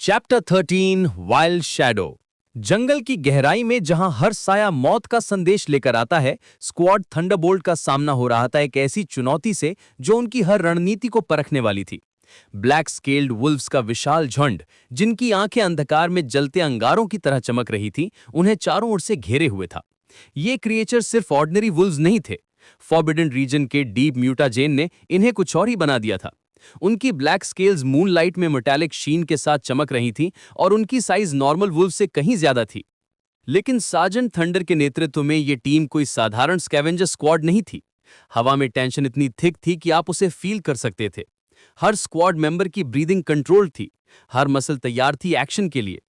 Chapter 13 wild shadow. जंगल की गहराई में जहां हर साया मौत का संदेश लेकर आता है, स्क्वाड थंडरबोल्ट का सामना हो रहा था एक ऐसी चुनौती से जो उनकी हर रणनीति को परखने वाली थी। ब्लैक स्केल्ड वुल्व्स का विशाल झुंड, जिनकी आंखें अंधकार में जलते अंगारों की तरह चमक रही थी, उन्हें चारों ओर से घेरे हुए था। ये क्रिएचर सिर्फ ऑर्डिनरी वुल्व्स नहीं थे। फॉरबिडन रीजन के डीप म्यूटाजेन ने इन्हें कुछ और ही बना दिया था। उनकी ब्लैक स्केल्स मूनलाइट में मेटालिक शीन के साथ चमक रही थी और उनकी साइज नॉर्मल वुल्फ से कहीं ज्यादा थी। लेकिन सार्जेंट थंडर के नेतृत्व में यह टीम कोई साधारण स्कैवेंजर स्क्वाड नहीं थी। हवा में टेंशन इतनी थिक थी कि आप उसे फील कर सकते थे। हर स्क्वाड मेंबर की ब्रीदिंग कंट्रोल थी, हर मसल तैयार थी एक्शन के लिए।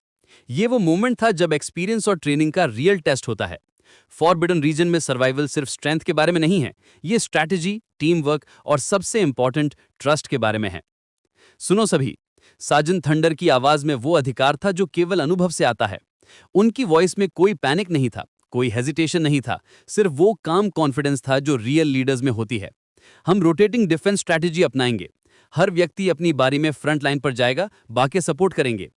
यह वो मोमेंट था जब एक्सपीरियंस और ट्रेनिंग का रियल टेस्ट होता है। फॉरबिडन रीजन में सर्वाइवल सिर्फ स्ट्रेंथ के बारे में नहीं है, ये स्ट्रैटेजी, टीम वर्क और सबसे इंपॉर्टेंट ट्रस्ट के बारे में है। सुनो सभी, सार्जेंट थंडर की आवाज में वो अधिकार था जो केवल अनुभव से आता है। उनकी वॉइस में कोई पैनिक नहीं था, कोई हेजिटेशन नहीं था, सिर्फ वो काम कॉन्फिडेंस था जो रियल लीडर्स में होती है। हम रोटेटिंग डिफेंस स्ट्रैटेजी अपनाएंगे। हर व्यक्ति अपनी बारी में फ्रंट लाइन पर जाएगा, बाकी सपोर्ट करेंगे।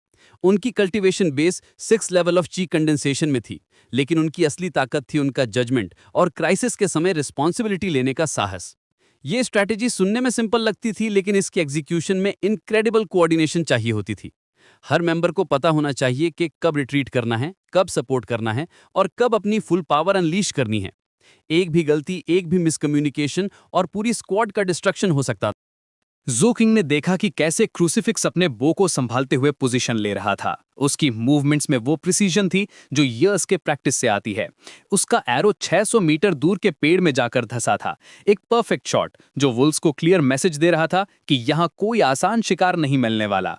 उनकी कल्टीवेशन बेस 6 लेवल ऑफ ची कंडेंसेशन में थी, लेकिन उनकी असली ताकत थी उनका जजमेंट और क्राइसिस के समय रिस्पॉन्सिबिलिटी लेने का साहस। ये स्ट्रैटेजी सुनने में सिंपल लगती थी, लेकिन इसके एग्जीक्यूशन में इनक्रेडिबल कोऑर्डिनेशन चाहिए होती थी। हर मेंबर को पता होना चाहिए कि कब रिट्रीट करना है, कब सपोर्ट करना है और कब अपनी फुल पावर अनलीश करनी है। एक भी गलती, एक भी मिसकम्युनिकेशन और पूरी स्क्वाड का डिस्ट्रक्शन हो सकता था। ज़ू किंग ने देखा कि कैसे क्रूसिफिक्स अपने बो को संभालते हुए पोजीशन ले रहा था। उसकी मूवमेंट्स में वो प्रिसीजन थी जो ईयर्स के प्रैक्टिस से आती है। उसका एरो 600 मीटर दूर के पेड़ में जाकर धंसा था, एक परफेक्ट शॉट जो वुल्व्स को क्लियर मैसेज दे रहा था कि यहाँ कोई आसान शिकार नहीं मिलने वाला।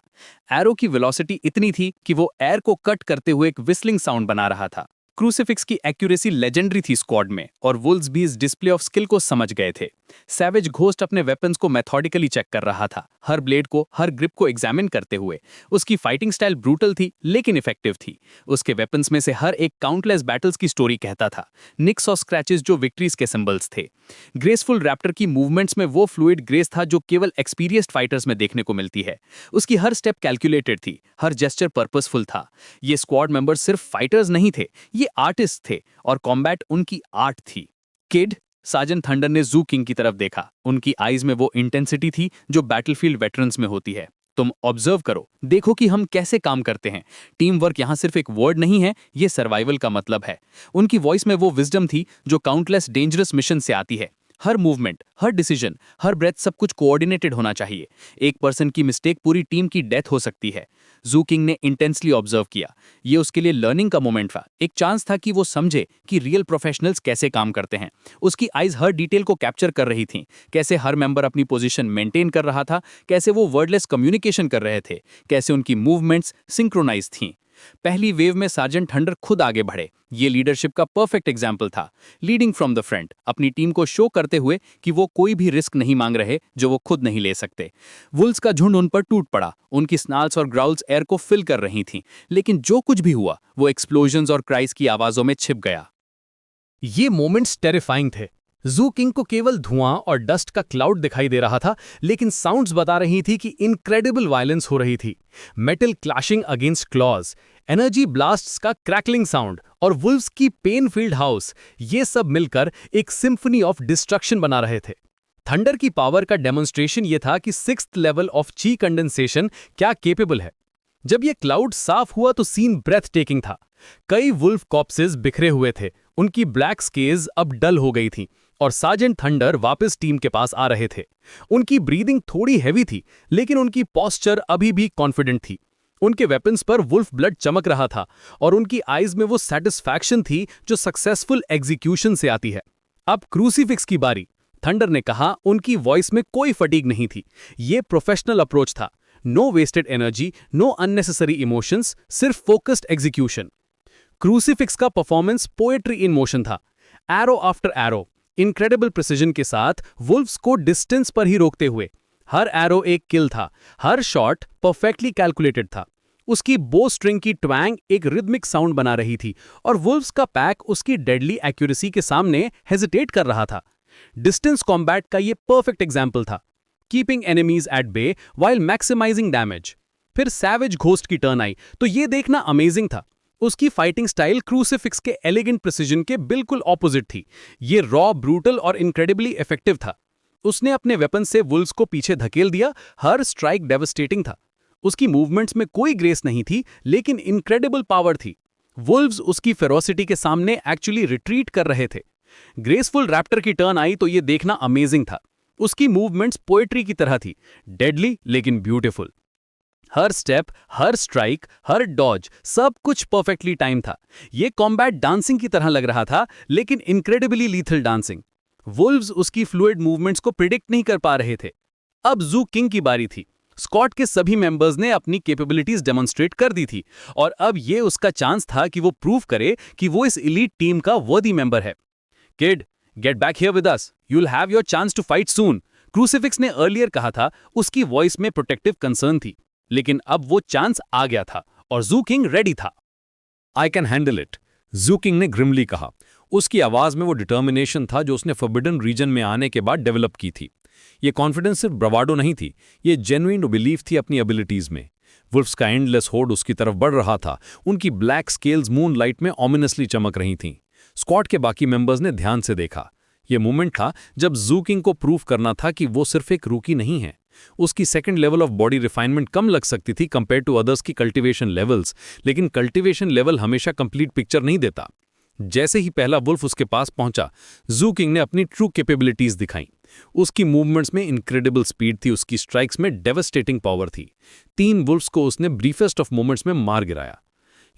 एरो की वेलोसिटी इतनी थी कि वो एयर को कट करते हुए एक विस्लिंग साउंड बना रहा था। क्रूसिफिक्स की एक्यूरेसी लेजेंडरी थी स्क्वाड में, और वुल्व्स भी इस डिस्प्ले ऑफ स्किल को समझ गए थे। सैवेज घोस्ट अपने वेपन्स को मेथोडिकली चेक कर रहा था, हर ब्लेड को, हर ग्रिप को एग्जामिन करते हुए। उसकी फाइटिंग स्टाइल ब्रूटल थी लेकिन इफेक्टिव थी। उसके वेपन्स में से हर एक काउंटलेस बैटल्स की स्टोरी कहता था, निक्स और स्क्रैचेस जो विक्ट्रीज के सिंबल्स थे। ग्रेसफुल रैप्टर की मूवमेंट्स में वो फ्लूइड ग्रेस था जो केवल एक्सपीरियंस्ड फाइटर्स में देखने को मिलती है। उसकी हर स्टेप कैलकुलेटेड थी, हर जेस्चर पर्पसफुल था। ये स्क्वाड मेंबर्स सिर्फ फाइटर्स नहीं थे, ये आर्टिस्ट थे, और कॉम्बैट उनकी आर्ट थी। किड, सार्जेंट थंडर ने ज़ू किंग की तरफ देखा। उनकी आईज में वो इंटेंसिटी थी जो बैटलफील्ड वेटरन्स में होती है। तुम ऑब्जर्व करो, देखो कि हम कैसे काम करते हैं। टीम वर्क यहाँ सिर्फ एक वर्ड नहीं है, ये सर्वाइवल का मतलब है। उनकी वॉइस में वो विजडम थी जो काउंटलेस डेंजरस मिशन से आती है। हर मूवमेंट, हर डिसीजन, हर ब्रेथ, सब कुछ कोऑर्डिनेटेड होना चाहिए। एक पर्सन की मिस्टेक पूरी टीम की डेथ हो सकती है। ज़ू किंग ने इंटेंसली ऑब्जर्व किया। ये उसके लिए लर्निंग का मोमेंट था, एक चांस था कि वो समझे कि रियल प्रोफेशनल्स कैसे काम करते हैं। उसकी आइज हर डिटेल को कैप्चर कर रही थीं, कैसे हर मेंबर अपनी पोजीशन मेंटेन कर रहा था, कैसे वो वर्डलेस कम्युनिकेशन कर रहे थे, कैसे उनकी मूवमेंट्स सिंक्रोनाइज थीं। पहली वेव में सार्जेंट थंडर खुद आगे बढ़े। ये लीडरशिप का परफेक्ट एग्जाम्पल था, लीडिंग फ्रॉम द फ्रंट, अपनी टीम को शो करते हुए कि वो कोई भी रिस्क नहीं मांग रहे जो वो खुद नहीं ले सकते। वुल्व्स का झुंड उन पर टूट पड़ा, उनकी स्नाल्स और ग्राउल्स एयर को फिल कर रही थीं, लेकिन जो कुछ भी हुआ वो एक्सप्लोजन्स और क्राइस की आवाजों में छिप गया। ये मोमेंट्स टेरिफाइंग थे। ज़ू किंग को केवल धुआं और डस्ट का क्लाउड दिखाई दे रहा था, लेकिन साउंड्स बता रही थी कि इनक्रेडिबल वायलेंस हो रही थी। Metal clashing against clause, energy blasts का क्रैकलिंग साउंड और वुल्व्स की पेन फील्ड हाउस, ये सब मिलकर एक सिम्फनी ऑफ डिस्ट्रक्शन बना रहे थे। थंडर की पावर का डेमोन्स्ट्रेशन ये था कि 6th लेवल ऑफ ची कंडेंसेशन क्या केपेबल है। जब ये क्लाउड साफ हुआ तो सीन ब्रेथ टेकिंग था। कई वुल्फ कॉप्सेस बिखरे हुए थे, उनकी ब्लैक स्केल्स अब डल हो गई थी, और सार्जेंट थंडर वापस टीम के पास आ रहे थे। उनकी ब्रीदिंग थोड़ी हैवी थी, लेकिन उनकी पोस्चर अभी भी कॉन्फिडेंट थी। उनके वेपन्स पर वुल्फ ब्लड चमक रहा था, और उनकी आईज में वो सेटिस्फैक्शन थी जो सक्सेसफुल एग्जीक्यूशन से आती है। अब क्रूसीफिक्स की बारी। थंडर ने कहा, उनकी वॉइस में कोई फटीग नहीं थी। ये प्रोफेशनल अप्रोच था। No wasted energy, no unnecessary emotions, सिर्फ फोकस्ड एग्जीक्यूशन। क्रूसीफिक्स का परफॉर्मेंस पोएट्री इन मोशन था। Arrow after arrow, incredible precision के साथ वुल्व्स को डिस्टेंस पर ही रोकते हुए। हर एरो एक किल था, हर शॉट परफेक्टली कैलकुलेटेड था। उसकी बो स्ट्रिंग की ट्वैंग एक रिदमिक साउंड बना रही थी, और वुल्व्स का पैक उसकी डेडली एक्यूरेसी के सामने हेजिटेट कर रहा था। डिस्टेंस कॉम्बैट का ये परफेक्ट एग्जाम्पल था, keeping enemies at bay while maximising damage. फिर सैवेज घोस्ट की टर्न आई तो ये देखना अमेजिंग था। उसकी फाइटिंग स्टाइल क्रूसिफिक्स के एलिगेंट प्रिसिजन के बिल्कुल ऑपोजिट थी। ये रॉ, ब्रूटल और इनक्रेडिबली इफेक्टिव था। उसने अपने वेपन से वुल्व्स को पीछे धकेल दिया, हर स्ट्राइक डेवस्टेटिंग था। उसकी मूवमेंट्स में कोई ग्रेस नहीं थी, लेकिन इनक्रेडिबल पावर थी। वुल्व्स उसकी फेरोसिटी के सामने एक्चुअली रिट्रीट कर रहे थे। ग्रेसफुल रैप्टर की टर्न आई तो ये देखना अमेजिंग था। उसकी मूवमेंट्स पोएट्री की तरह थी, डेडली लेकिन ब्यूटीफुल। हर स्टेप, हर स्ट्राइक, हर डॉज, सब कुछ परफेक्टली टाइम था। ये कॉम्बैट डांसिंग की तरह लग रहा था, लेकिन इनक्रेडिबली लीथल डांसिंग। वुल्व्स उसकी फ्लूइड मूवमेंट्स को प्रिडिक्ट नहीं कर पा रहे थे। अब जू किंग की बारी थी। स्क्वाड के सभी मेंबर्स ने अपनी कैपेबिलिटीज डेमोन्स्ट्रेट कर दी थी और अब ये उसका चांस था कि वो प्रूव करे कि वो इस एलीट टीम का वर्दी मेंबर है। Kid, get back here with us, you will have your chance to fight soon, Crucifix ने अर्लियर कहा था। उसकी वॉइस में प्रोटेक्टिव कंसर्न थी, लेकिन अब वो चांस आ गया था और जू किंग रेडी था। आई कैन हैंडल इट, जू किंग ने ग्रिमली कहा। उसकी आवाज में वो डिटर्मिनेशन था जो उसने फॉरबिडन रीजन में आने के बाद डेवलप की थी। ये कॉन्फिडेंस सिर्फ ब्रवाडो नहीं थी, ये जेन्युइन बिलीफ थी अपनी एबिलिटीज में। वुल्फ्स का एंडलेस होर्ड उसकी तरफ बढ़ रहा था। उनकी ब्लैक स्केल्स मून लाइट में ऑमिनसली चमक रही थीं। स्क्वाड के बाकी मेंबर्स ने ध्यान से देखा। ये मोमेंट था जब जू किंग को प्रूव करना था कि वो सिर्फ एक रूकी नहीं है। उसकी second level of body refinement कम लग सकती थी कंपेयर टू अदर्स की कल्टीवेशन लेवल्स, लेकिन कल्टीवेशन लेवल हमेशा कंप्लीट पिक्चर नहीं देता। जैसे ही पहला वुल्फ उसके पास पहुंचा, जू किंग ने अपनी ट्रू कैपेबिलिटीज दिखाई। उसकी मूवमेंट्स में इनक्रेडिबल स्पीड थी, उसकी स्ट्राइक्स में डेवस्टेटिंग पावर थी। 3 वुल्फ्स को उसने ब्रीफेस्ट ऑफ मोमेंट्स में मार गिराया।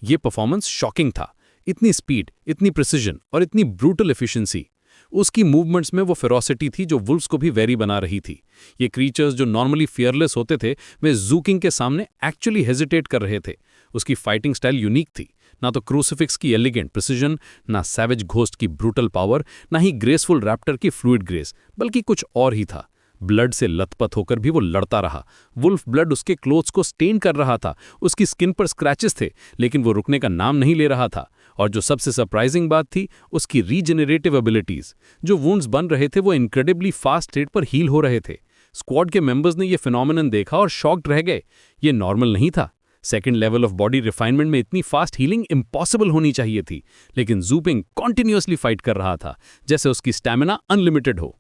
ये परफॉर्मेंस शॉकिंग था। इतनी स्पीड, इतनी प्रिसिजन और इतनी ब्रूटल एफिशिएंसी। उसकी मूवमेंट्स में वो फेरोसिटी थी जो वुल्फ्स को भी वेरी बना रही थी। ये क्रीचर्स जो नॉर्मली फियरलेस होते थे, वे जू किंग के सामने एक्चुअली हेजिटेट कर रहे थे। उसकी फाइटिंग स्टाइल यूनिक थी। ना तो क्रूसिफिक्स की एलिगेंट प्रिसिजन, ना सैवेज घोस्ट की ब्रूटल पावर, ना ही ग्रेसफुल रैप्टर की फ्लूइड ग्रेस, बल्कि कुछ और ही था। ब्लड से लथपथ होकर भी वो लड़ता रहा। वुल्फ ब्लड उसके क्लोथ्स को स्टेन कर रहा था। उसकी स्किन पर स्क्रैचेस थे, लेकिन वो रुकने का नाम नहीं ले रहा था। और जो सबसे सरप्राइजिंग बात थी, उसकी रीजेनरेटिव एबिलिटीज। जो वुंड्स बन रहे थे वो इनक्रेडिबली फास्ट रेट पर हील हो रहे थे। स्क्वाड के मेंबर्स ने ये फिनोमिनन देखा और शॉक्ड रह गए। ये नॉर्मल नहीं था। Second level of body refinement में इतनी फास्ट हीलिंग इम्पॉसिबल होनी चाहिए थी, लेकिन जू किंग कॉन्टिन्यूअसली फाइट कर रहा था, जैसे उसकी स्टैमिना अनलिमिटेड हो।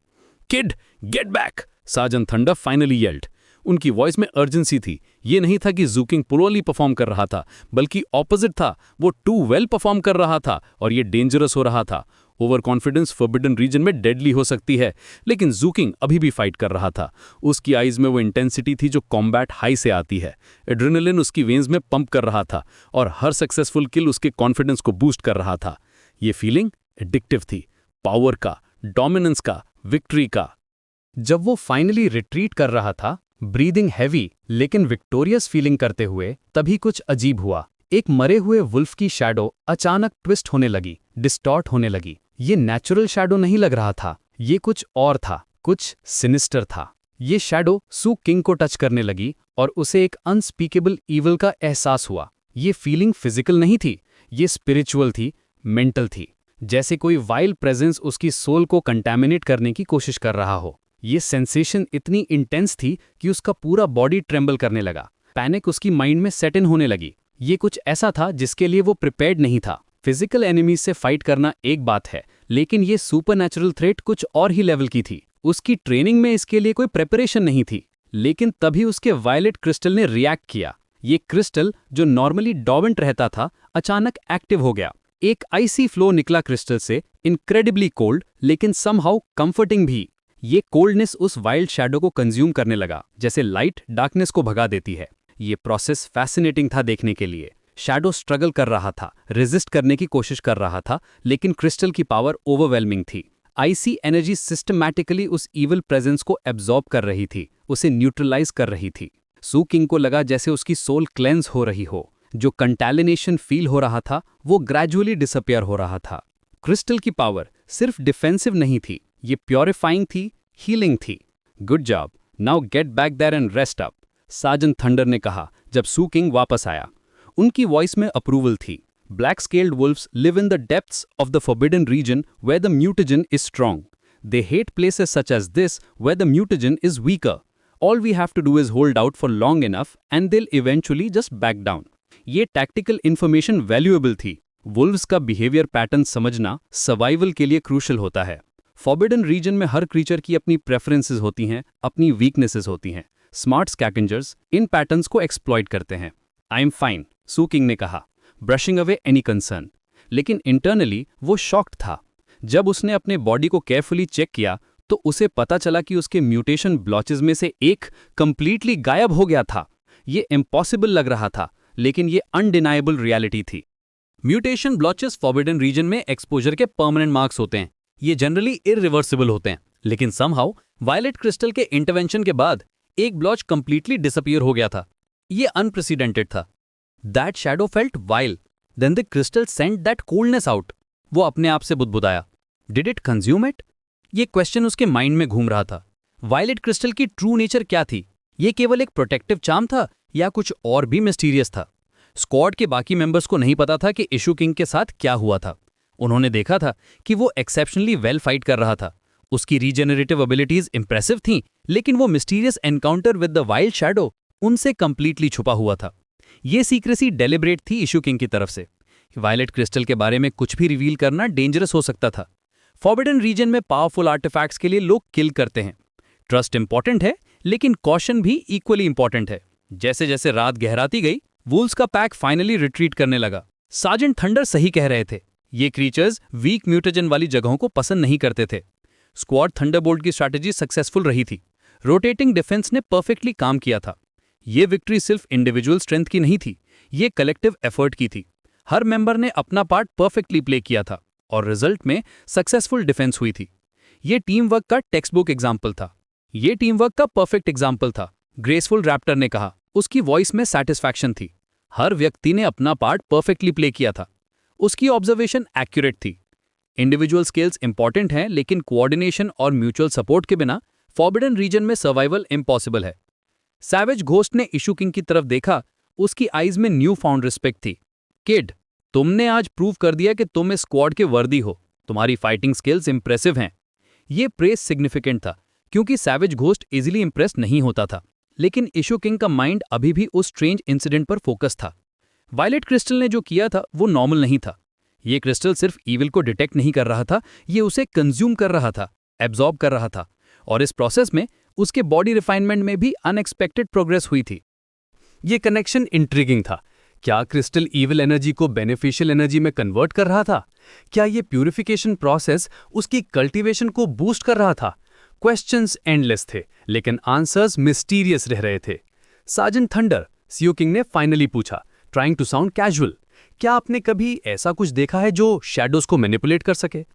Kid, get back, sergeant Thunder finally yelled. उनकी वॉइस में अर्जेंसी थी। ये नहीं था कि जू किंग पुअरली परफॉर्म कर रहा था, बल्कि ऑपोजिट था। वो टू वेल परफॉर्म कर रहा था और ये डेंजरस हो रहा था। ओवर कॉन्फिडेंस फॉरबिडन रीजन में डेडली हो सकती है, लेकिन जू किंग अभी भी फाइट कर रहा था। उसकी आईज में वो इंटेंसिटी थी जो कॉम्बैट हाई से आती है। एड्रेनलिन उसकी वेन्स में पंप कर रहा था और हर सक्सेसफुल किल उसके कॉन्फिडेंस को बूस्ट कर रहा था। ये फीलिंग एडिक्टिव थी, पावर का, डोमिनेंस का, विक्ट्री का। जब वो फाइनली रिट्रीट कर रहा था, ब्रीदिंग हैवी लेकिन विक्टोरियस फीलिंग करते हुए, तभी कुछ अजीब हुआ। एक मरे हुए वुल्फ की शैडो अचानक ट्विस्ट होने लगी, डिस्टॉर्ट होने लगी। ये नेचुरल शैडो नहीं लग रहा था, ये कुछ और था, कुछ सिनिस्टर था। ये शैडो सू किंग को टच करने लगी और उसे एक अनस्पीकेबल ईविल का एहसास हुआ। ये फीलिंग फिजिकल नहीं थी, ये स्पिरिचुअल थी, मेंटल थी। जैसे कोई वाइल्ड प्रेजेंस उसकी सोल को कंटैमिनेट करने की कोशिश कर रहा हो। ये सेंसेशन इतनी इंटेंस थी कि उसका पूरा बॉडी ट्रेम्बल करने लगा। पैनिक उसकी माइंड में सेट इन होने लगी। ये कुछ ऐसा था जिसके लिए वो प्रिपेयर्ड नहीं था। फिजिकल एनिमीज से फाइट करना एक बात है, लेकिन ये सुपरनैचुरल थ्रेट कुछ और ही लेवल की थी। उसकी ट्रेनिंग में इसके लिए कोई प्रिपरेशन नहीं थी। लेकिन तभी उसके वायलेट क्रिस्टल ने रिएक्ट किया। ये क्रिस्टल जो नॉर्मली डॉर्मेंट रहता था, अचानक एक्टिव हो गया। एक आइसी फ्लो निकला क्रिस्टल से, इनक्रेडिबली कोल्ड लेकिन समहाउ कंफर्टिंग भी। ये कोल्डनेस उस वाइल्ड शैडो को कंज्यूम करने लगा, जैसे लाइट डार्कनेस को भगा देती है। ये प्रोसेस फैसिनेटिंग था देखने के लिए। शैडो स्ट्रगल कर रहा था, रेजिस्ट करने की कोशिश कर रहा था, लेकिन क्रिस्टल की पावर ओवरवेलमिंग थी। आईसी एनर्जी सिस्टमैटिकली उस इविल प्रेजेंस को एब्जॉर्ब कर रही थी, उसे न्यूट्रलाइज कर रही थी। सू किंग को लगा जैसे उसकी सोल क्लेंस हो रही हो। जो कंटैलिनेशन फील हो रहा था, वो ग्रेजुअली डिसअपियर हो रहा था। क्रिस्टल की पावर सिर्फ डिफेंसिव नहीं थी, ये प्योरीफाइंग थी, हीलिंग थी। Good job, now get back there and rest up, sergeant Thunder ने कहा जब सू किंग वापस आया। उनकी वॉइस में अप्रूवल थी। Black scaled wolves live in the depths of the forbidden region where the mutagen is strong. They hate places such as this where the mutagen is weaker. All we have to do is hold out for long enough and they'll eventually just back down. ये tactical information valuable थी। Wolves का behaviour pattern समझना survival के लिए crucial होता है। Forbidden reason में हर creature की अपनी प्रेफरेंसेस होती हैं, अपनी वीकनेसेस होती हैं। स्मार्ट स्कैवेंजर्स इन पैटर्न्स को एक्सप्लॉइट करते हैं। I am fine, Su King ने कहा, ब्रशिंग अवे एनी कंसर्न। लेकिन इंटरनली वो शॉक्ड था। जब उसने अपने बॉडी को केयरफुली चेक किया तो उसे पता चला कि उसके म्यूटेशन ब्लॉचेस में से एक कंप्लीटली गायब हो गया था। ये इम्पॉसिबल लग रहा था, लेकिन ये अनडिनाइबल रियलिटी थी। म्यूटेशन ब्लॉचेस फॉरबिडन रीजन में एक्सपोजर के परमानेंट मार्क्स होते हैं। ये जनरली इरिवर्सिबल होते हैं, लेकिन समहाउ वायलेट क्रिस्टल के इंटरवेंशन के बाद एक ब्लॉच कंप्लीटली डिसअपीयर हो गया था। ये अनप्रेसिडेंटेड था। That shadow felt while, then the crystal sent that coldness out. वो अपने आप से बुदबुदाया। Did it consume it? ये क्वेश्चन उसके माइंड में घूम रहा था। वायलेट क्रिस्टल की ट्रू नेचर क्या थी? ये केवल एक प्रोटेक्टिव चार्म था या कुछ और भी मिस्टीरियस था? स्क्वाड के बाकी मेंबर्स को नहीं पता था कि इशू किंग के साथ क्या हुआ था। उन्होंने देखा था कि वो एक्सेप्शनली वेल फाइट कर रहा था। उसकी रीजेनरेटिव एबिलिटीज इंप्रेसिव थीं, लेकिन वो mysterious encounter with the wild shadow उनसे कंप्लीटली छुपा हुआ था। ये सीक्रेसी डेलिब्रेट थी इशू किंग की तरफ से। वायलेट क्रिस्टल के बारे में कुछ भी रिवील करना डेंजरस हो सकता था। फॉरबिडन रीजन में पावरफुल आर्टिफैक्ट्स के लिए लोग किल करते हैं। ट्रस्ट इंपॉर्टेंट है, लेकिन कॉशन भी इक्वली इंपॉर्टेंट है। जैसे जैसे रात गहराती गई, वुल्व्स का पैक फाइनली रिट्रीट करने लगा। सार्जेंट थंडर सही कह रहे थे। ये क्रीचर्स वीक म्यूटेजन वाली जगहों को पसंद नहीं करते थे। स्क्वाड थंडरबोल्ट की स्ट्रैटेजी सक्सेसफुल रही थी। रोटेटिंग डिफेंस ने परफेक्टली काम किया था। ये विक्ट्री सिर्फ इंडिविजुअल स्ट्रेंथ की नहीं थी, ये कलेक्टिव एफर्ट की थी। हर मेंबर ने अपना पार्ट परफेक्टली प्ले किया था और रिजल्ट में सक्सेसफुल डिफेंस हुई थी। ये टीम वर्क का टेक्स्ट बुक एग्जाम्पल था। ये टीम वर्क का परफेक्ट एग्जाम्पल था, ग्रेसफुल रैप्टर ने कहा। उसकी वॉइस में सैटिस्फैक्शन थी। हर व्यक्ति ने अपना पार्ट परफेक्टली प्ले किया था। उसकी ऑब्जर्वेशन एक्यूरेट थी। इंडिविजुअल स्किल्स इंपॉर्टेंट हैं, लेकिन कोऑर्डिनेशन और म्यूचुअल सपोर्ट के बिना फॉरबिडन रीजन में सर्वाइवल इम्पॉसिबल है। सैवेज घोस्ट ने इशू किंग की तरफ देखा। उसकी आईज में न्यू फाउंड रिस्पेक्ट थी। किड, तुमने आज प्रूव कर दिया कि तुम इस स्क्वाड के वर्दी हो। तुम्हारी फाइटिंग स्किल्स इंप्रेसिव हैं। ये प्रेस सिग्निफिकेंट था, क्योंकि सैवेज घोस्ट इजीली इंप्रेस नहीं होता था। लेकिन इशू किंग का माइंड अभी भी उस स्ट्रेंज इंसिडेंट पर फोकस था। वायलेट क्रिस्टल ने जो किया था वो नॉर्मल नहीं था। ये क्रिस्टल सिर्फ ईविल को डिटेक्ट नहीं कर रहा था, ये उसे कंज्यूम कर रहा था, एब्जॉर्ब कर रहा था। और इस प्रोसेस में उसके बॉडी रिफाइनमेंट में भी अनएक्सपेक्टेड प्रोग्रेस हुई थी। ये कनेक्शन इंट्रिगिंग था। क्या क्रिस्टल ईविल एनर्जी को बेनिफिशियल एनर्जी में कन्वर्ट कर रहा था? क्या ये प्यूरिफिकेशन प्रोसेस उसकी कल्टीवेशन को बूस्ट कर रहा था? क्वेश्चंस एंडलेस थे, लेकिन आंसर्स मिस्टीरियस रह रहे थे। सार्जेंट थंडर, सीओ किंग ने फाइनली पूछा, ट्राइंग टू साउंड कैजुअल, क्या आपने कभी ऐसा कुछ देखा है जो शैडोज को मैनिपुलेट कर सके?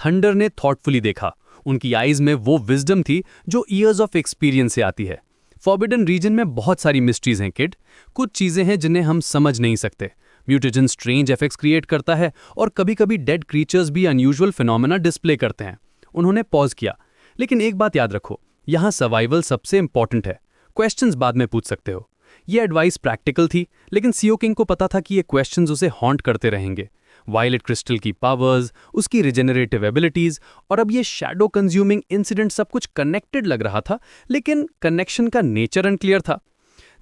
थंडर ने थॉटफुली देखा। उनकी आईज में वो विजडम थी जो ईयर्स ऑफ एक्सपीरियंस से आती है। फॉरबिडन रीजन में बहुत सारी मिस्ट्रीज हैं किड। कुछ चीजें हैं जिन्हें हम समझ नहीं सकते। म्यूटेजन स्ट्रेंज इफेक्ट्स क्रिएट करता है और कभी-कभी डेड क्रीचर्स भी अनयूजुअल फिनोमेना डिस्प्ले करते हैं। उन्होंने पॉज किया। लेकिन एक बात याद रखो, यहाँ सर्वाइवल सबसे इंपॉर्टेंट है। क्वेश्चंस बाद में पूछ सकते हो। ये एडवाइस प्रैक्टिकल थी, लेकिन सीओ किंग को पता था कि ये क्वेश्चंस उसे हॉन्ट करते रहेंगे। वायलेट क्रिस्टल की पावर्स, उसकी रिजेनरेटिव एबिलिटीज और अब ये शैडो कंज्यूमिंग इंसिडेंट सब कुछ कनेक्टेड लग रहा था, लेकिन कनेक्शन का नेचर अनक्लियर था।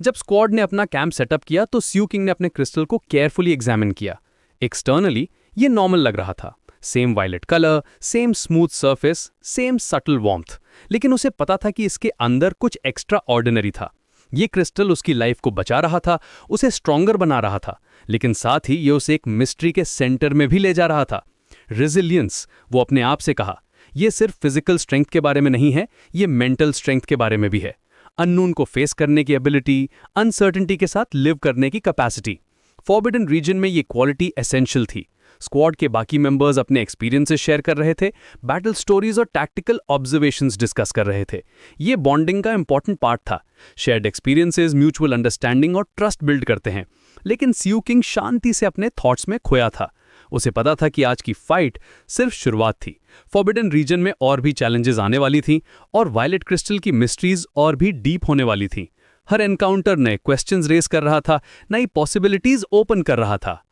जब स्क्वाड ने अपना कैंप सेटअप किया तो सीओ किंग ने अपने क्रिस्टल को केयरफुली एग्जामिन किया। एक्सटर्नली ये नॉर्मल लग रहा था, same violet colour, same smooth surface, same subtle warmth, लेकिन उसे पता था कि इसके अंदर कुछ एक्स्ट्रा ऑर्डिनरी था। ये क्रिस्टल उसकी लाइफ को बचा रहा था, उसे स्ट्रॉन्गर बना रहा था, लेकिन साथ ही ये उसे एक मिस्ट्री के सेंटर में भी ले जा रहा था। रेजिलियंस, वो अपने आप से कहा, ये सिर्फ फिजिकल स्ट्रेंथ के बारे में नहीं है, ये मेंटल स्ट्रेंथ के बारे में भी है। अननोन को फेस करने की एबिलिटी, अनसर्टेनिटी के साथ लिव करने की कैपेसिटी। फॉरबिडन रीजन में ये क्वालिटी एसेंशियल थी। स्क्वाड के बाकी मेंबर्स अपने एक्सपीरियंसेस शेयर कर रहे थे, बैटल स्टोरीज और टैक्टिकल ऑब्जर्वेशंस डिस्कस कर रहे थे। ये बॉन्डिंग का इंपॉर्टेंट पार्ट था। शेयर्ड एक्सपीरियंसेस म्यूचुअल अंडरस्टैंडिंग और ट्रस्ट बिल्ड करते हैं। लेकिन सीओ किंग शांति से अपने थॉट्स में खोया था। उसे पता था कि आज की फाइट सिर्फ शुरुआत थी। फॉरबिडन रीजन में और भी चैलेंजेस आने वाली थी और वायलेट क्रिस्टल की मिस्ट्रीज और भी डीप होने वाली थी। हर एनकाउंटर नए क्वेश्चंस रेज कर रहा था, नई पॉसिबिलिटीज ओपन कर रहा था।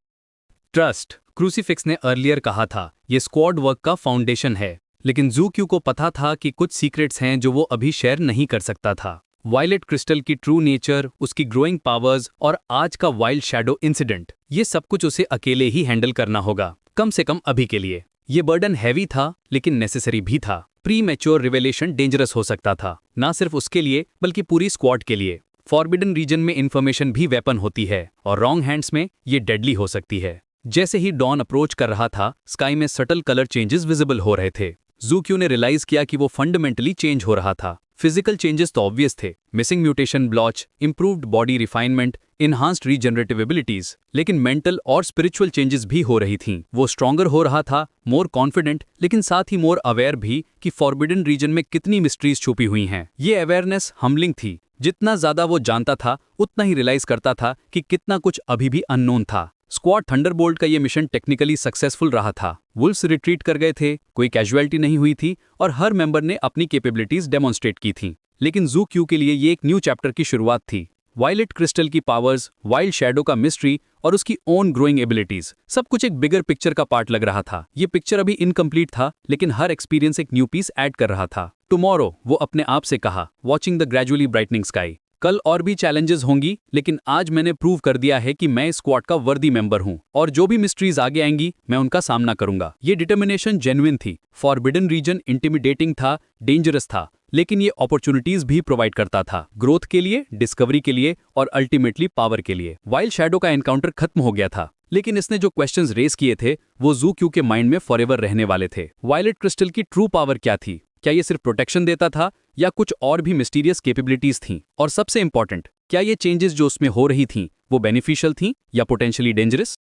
ट्रस्ट, क्रूसीफिक्स ने अर्लियर कहा था, ये स्क्वाड वर्क का फाउंडेशन है। लेकिन जू क्यू को पता था कि कुछ सीक्रेट्स हैं जो वो अभी शेयर नहीं कर सकता था। वायलेट क्रिस्टल की ट्रू नेचर, उसकी ग्रोइंग पावर्स और आज का वाइल्ड शैडो इंसिडेंट, ये सब कुछ उसे अकेले ही हैंडल करना होगा, कम से कम अभी के लिए। ये बर्डन हैवी था लेकिन नेसेसरी भी था। प्री मैच्योर रिवेलेशन डेंजरस हो सकता था, ना सिर्फ उसके लिए बल्कि पूरी स्क्वाड के लिए। फॉरबिडन रीजन में इंफॉर्मेशन भी वेपन होती है और रॉन्ग हैंड्स में ये डेडली हो सकती है। जैसे ही डॉन अप्रोच कर रहा था, स्काई में सटल कलर चेंजेस विजिबल हो रहे थे। ज़ूक्यू ने रियलाइज किया कि वो फंडामेंटली चेंज हो रहा था। फिजिकल चेंजेस तो ऑब्वियस थे, missing mutation blotch, improved body refinement, enhanced regenerative abilities, लेकिन मेंटल और स्पिरिचुअल चेंजेस भी हो रही थीं। वो स्ट्रॉन्गर हो रहा था, मोर कॉन्फिडेंट, लेकिन साथ ही मोर अवेयर भी कि फॉरबिडन रीजन में कितनी मिस्ट्रीज छुपी हुई हैं। ये अवेयरनेस हम्बलिंग थी। जितना ज्यादा वो जानता था, उतना ही रियलाइज करता था कि कितना कुछ अभी भी अननोन था। स्क्वाड थंडरबोल्ट का ये मिशन टेक्निकली सक्सेसफुल रहा था। वुल्फ्स रिट्रीट कर गए थे, कोई कैजुअलिटी नहीं हुई थी और हर मेंबर ने अपनी कैपेबिलिटीज डेमोन्स्ट्रेट की थी। लेकिन ज़ूक्यू के लिए ये एक न्यू चैप्टर की शुरुआत थी। वायलेट क्रिस्टल की पावर्स, वाइल्ड शैडो का मिस्ट्री और उसकी ओन ग्रोइंग एबिलिटीज, सब कुछ एक बिगर पिक्चर का पार्ट लग रहा था। ये पिक्चर अभी इनकम्प्लीट था, लेकिन हर एक्सपीरियंस एक न्यू पीस ऐड कर रहा था। टुमारो, वो अपने आप से कहा, watching the gradually brightening sky. कल और भी चैलेंजेस होंगी, लेकिन आज मैंने प्रूव कर दिया है कि मैं इस स्क्वाड का वर्दी मेंबर हूं और जो भी मिस्ट्रीज आगे आएंगी, मैं उनका सामना करूंगा। ये डिटर्मिनेशन जेन्युइन थी। फॉरबिडन रीजन इंटिमिडेटिंग था, डेंजरस था, लेकिन ये अपॉर्चुनिटीज भी प्रोवाइड करता था, ग्रोथ के लिए, डिस्कवरी के लिए और अल्टीमेटली पावर के लिए। वाइल्ड शैडो का एनकाउंटर खत्म हो गया था, लेकिन इसने जो क्वेश्चंस रेस किए थे, वो ज़ूक्यू के माइंड में फॉरएवर रहने वाले थे। वायलेट क्रिस्टल की ट्रू पावर क्या थी? क्या ये सिर्फ प्रोटेक्शन देता था या कुछ और भी मिस्टीरियस कैपेबिलिटीज थीं? और सबसे इंपॉर्टेंट, क्या ये चेंजेस जो उसमें हो रही थीं, वो बेनिफिशियल थीं या पोटेंशियली डेंजरस?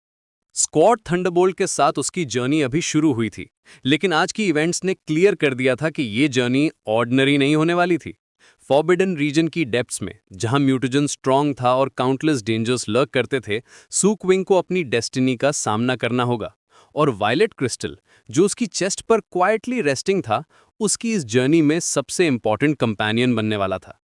स्क्वाड थंडरबोल्ट के साथ उसकी जर्नी अभी शुरू हुई थी, लेकिन आज की इवेंट्स ने क्लियर कर दिया था कि ये जर्नी ऑर्डिनरी नहीं होने वाली थी। फॉरबिडन रीजन की डेप्थ्स में, जहां म्यूटेजन स्ट्रांग था और काउंटलेस डेंजर्स लर्क करते थे, सूक्विंग को अपनी डेस्टिनी का सामना करना होगा। और वायलेट क्रिस्टल, जो उसकी चेस्ट पर क्वाइटली रेस्टिंग था, उसकी इस जर्नी में सबसे इंपॉर्टेंट कंपेनियन बनने वाला था।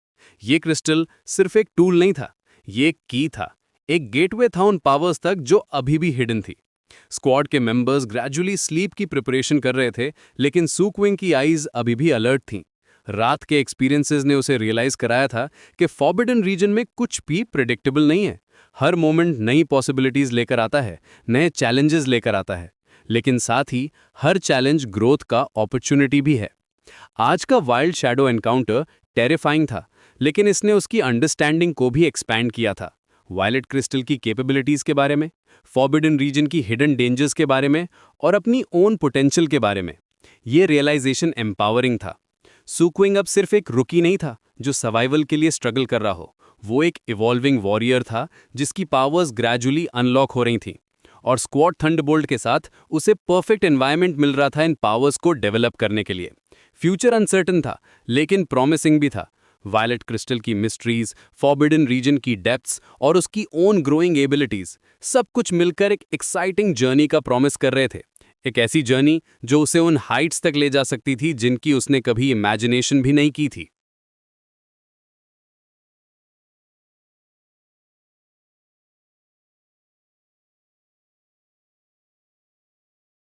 ये क्रिस्टल सिर्फ एक टूल नहीं था, ये एक की था, एक गेटवे था उन पावर्स तक जो अभी भी हिडन थी। स्क्वाड के मेंबर्स ग्रेजुअली स्लीप की प्रिपरेशन कर रहे थे, लेकिन सूक्विंग की आईज अभी भी अलर्ट थीं। रात के एक्सपीरियंसेस ने उसे रियलाइज कराया था कि फॉरबिडन रीजन में कुछ भी प्रेडिक्टेबल नहीं है। हर मोमेंट नई पॉसिबिलिटीज लेकर आता है, नए चैलेंजेस लेकर आता है, लेकिन साथ ही हर चैलेंज ग्रोथ का अपॉर्चुनिटी भी है। आज का वाइल्ड शैडो एनकाउंटर टेरिफाइंग था, लेकिन इसने उसकी अंडरस्टैंडिंग को भी एक्सपैंड किया था। वायलेट क्रिस्टल की कैपेबिलिटीज के बारे में, फॉरबिडन रीजन की हिडन डेंजर्स के बारे में और अपनी ओन पोटेंशियल के बारे में। ये रियलाइजेशन एम्पावरिंग था। सूक्विंग अब सिर्फ एक रुकी नहीं था जो सर्वाइवल के लिए स्ट्रगल कर रहा हो, वो एक इवॉल्विंग वॉरियर था जिसकी पावर्स ग्रेजुअली अनलॉक हो रही थीं। और स्क्वाड थंडरबोल्ट के साथ उसे परफेक्ट एनवायरनमेंट मिल रहा था इन पावर्स को डेवलप करने के लिए। फ्यूचर अनसर्टन था, लेकिन प्रॉमिसिंग भी था। वायलेट क्रिस्टल की मिस्ट्रीज, फॉरबिडन रीजन की डेप्थ्स और उसकी ओन ग्रोइंग एबिलिटीज, सब कुछ मिलकर एक एक्साइटिंग जर्नी का प्रॉमिस कर रहे थे। एक ऐसी जर्नी जो उसे उन हाइट्स तक ले जा सकती थी जिनकी उसने कभी इमेजिनेशन भी नहीं की थी।